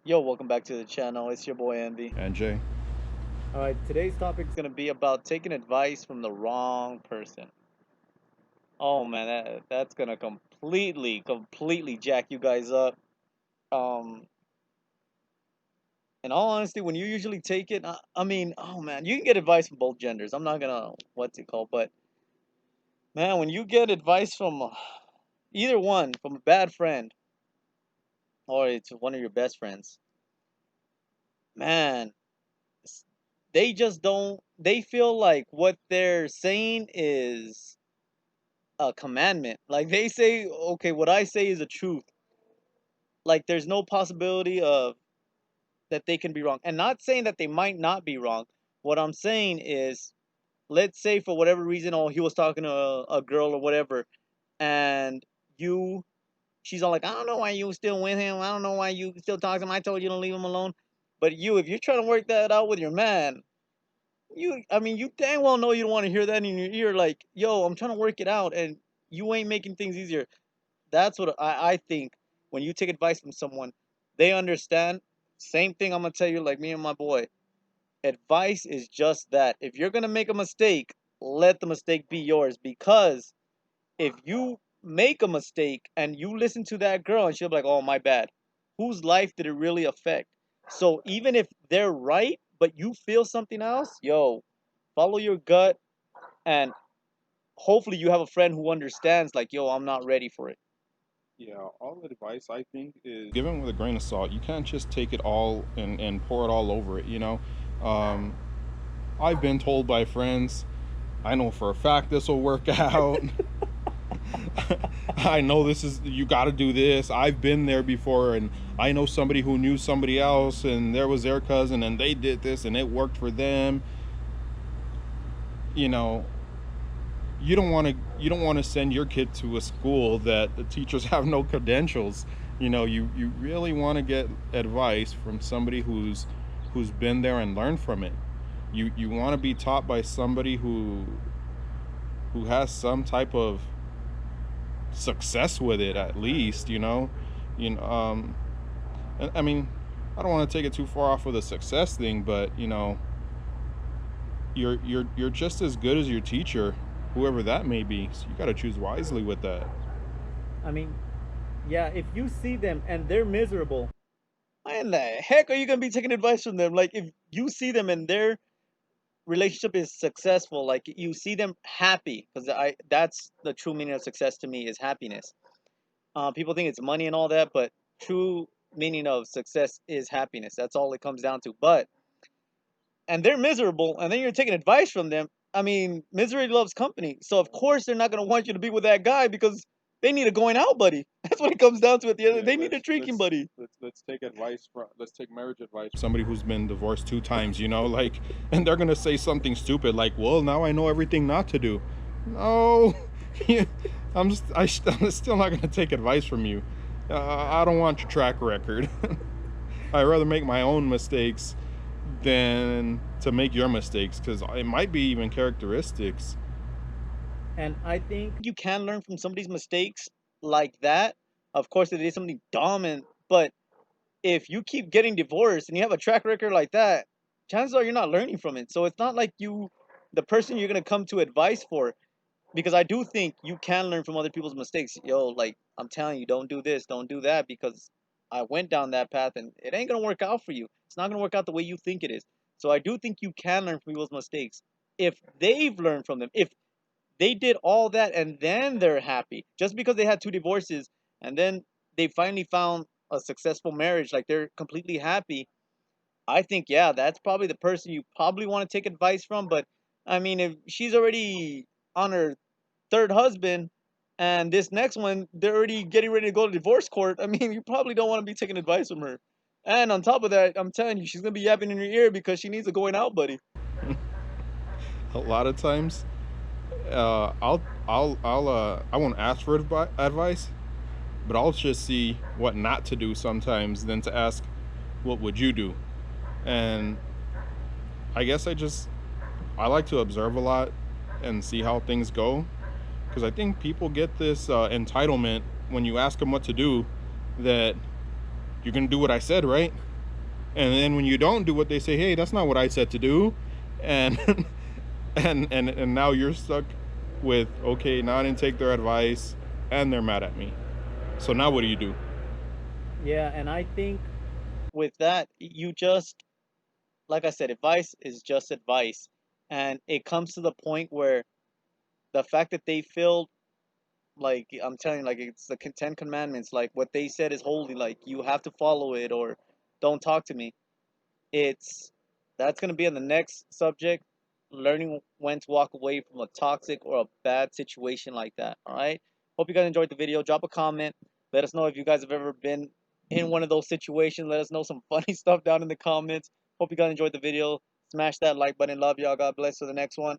Yo, welcome back to the channel. It's your boy Envy. And Jay. All right, today's topic is going to be about taking advice from the wrong person. Oh man, that's going to completely jack you guys up. Um, in all honesty, when you usually take it, I mean, oh man, you can get advice from both genders. I'm not gonna what's it called, but man, when you get advice from either one, from a bad friend or it's one of your best friends, man, they just don't. They feel like what they're saying is a commandment. Like they say, okay, what I say is a truth. Like there's no possibility of that they can be wrong. And not saying that they might not be wrong. What I'm saying is, let's say for whatever reason, oh, he was talking to a girl or whatever, and you, she's all like, I don't know why you still with him. I don't know why you still talk to him. I told you to leave him alone. But you, if you're trying to work that out with your man, I mean, you dang well know you don't want to hear that in your ear. Like, yo, I'm trying to work it out, and you ain't making things easier. That's what I think. When you take advice from someone, they understand. Same thing I'm gonna tell you, like me and my boy. Advice is just that. If you're gonna make a mistake, let the mistake be yours. Because if you make a mistake and you listen to that girl and she'll be like, "Oh, my bad," whose life did it really affect? So even if they're right, but you feel something else, yo, follow your gut, and hopefully you have a friend who understands. Like, yo, I'm not ready for it. Yeah, all advice I think is given with a grain of salt. You can't just take it all and pour it all over it. Um, I've been told by friends, I know for a fact this will work out. I know this is, you got to do this. I've been there before, and I know somebody who knew somebody else, and there was their cousin, and they did this, and it worked for them. You know, you don't want to send your kid to a school that the teachers have no credentials. You really want to get advice from somebody who's been there and learned from it. You want to be taught by somebody who has some type of success with it, at least. I mean, I don't want to take it too far off with the success thing, but you're just as good as your teacher, whoever that may be. So you got to choose wisely with that. I mean, yeah, if you see them and they're miserable, why in the heck are you gonna be taking advice from them? Like if you see them and their relationship is successful, like you see them happy, because I that's the true meaning of success to me is happiness. People think it's money and all that, but true meaning of success is happiness. That's all it comes down to. But and they're miserable, and then you're taking advice from them. I mean, misery loves company. So of course they're not gonna want you to be with that guy because they need a going out buddy. That's what it comes down to at the end. Yeah, They need a let's drinking let's buddy. let's take marriage advice from somebody who's been divorced 2 times. Like, and they're gonna say something stupid like, "Well, now I know everything not to do." No, I'm still not gonna take advice from you. I don't want your track record. I'd rather make my own mistakes than to make your mistakes, because it might be even characteristics. And I think you can learn from somebody's mistakes like that. Of course, it is something dumb, but if you keep getting divorced and you have a track record like that, chances are you're not learning from it. So it's not like the person you're gonna come to advice for, because I do think you can learn from other people's mistakes. Yo, like I'm telling you, don't do this, don't do that, because I went down that path and it ain't gonna work out for you. It's not gonna work out the way you think it is. So I do think you can learn from people's mistakes if they've learned from them. If they did all that and then they're happy, just because they had two divorces and then they finally found a successful marriage, like they're completely happy. I think, yeah, that's probably the person you probably want to take advice from. But I mean, if she's already on her third husband and this next one they're already getting ready to go to divorce court, I mean, you probably don't want to be taking advice from her. And on top of that, I'm telling you, she's gonna be yapping in your ear because she needs a going out buddy. A lot of times, I won't ask for advice, but I'll just see what not to do sometimes than to ask, what would you do? And I guess I like to observe a lot and see how things go, because I think people get this entitlement when you ask them what to do, that you're gonna do what I said, right? And then when you don't do what they say, hey, that's not what I said to do, and and now you're stuck with, okay, now I didn't take their advice, and they're mad at me. So now what do you do? Yeah, and I think with that, you just, like I said, advice is just advice. And it comes to the point where the fact that they feel like, I'm telling you, like it's the Ten Commandments, like what they said is holy, like you have to follow it or don't talk to me. It's That's gonna be on the next subject, learning when to walk away from a toxic or a bad situation like that. All right. Hope you guys enjoyed the video. Drop a comment. Let us know if you guys have ever been in one of those situations. Let us know some funny stuff down in the comments. Hope you guys enjoyed the video. Smash that like button. Love y'all. God bless. To the next one.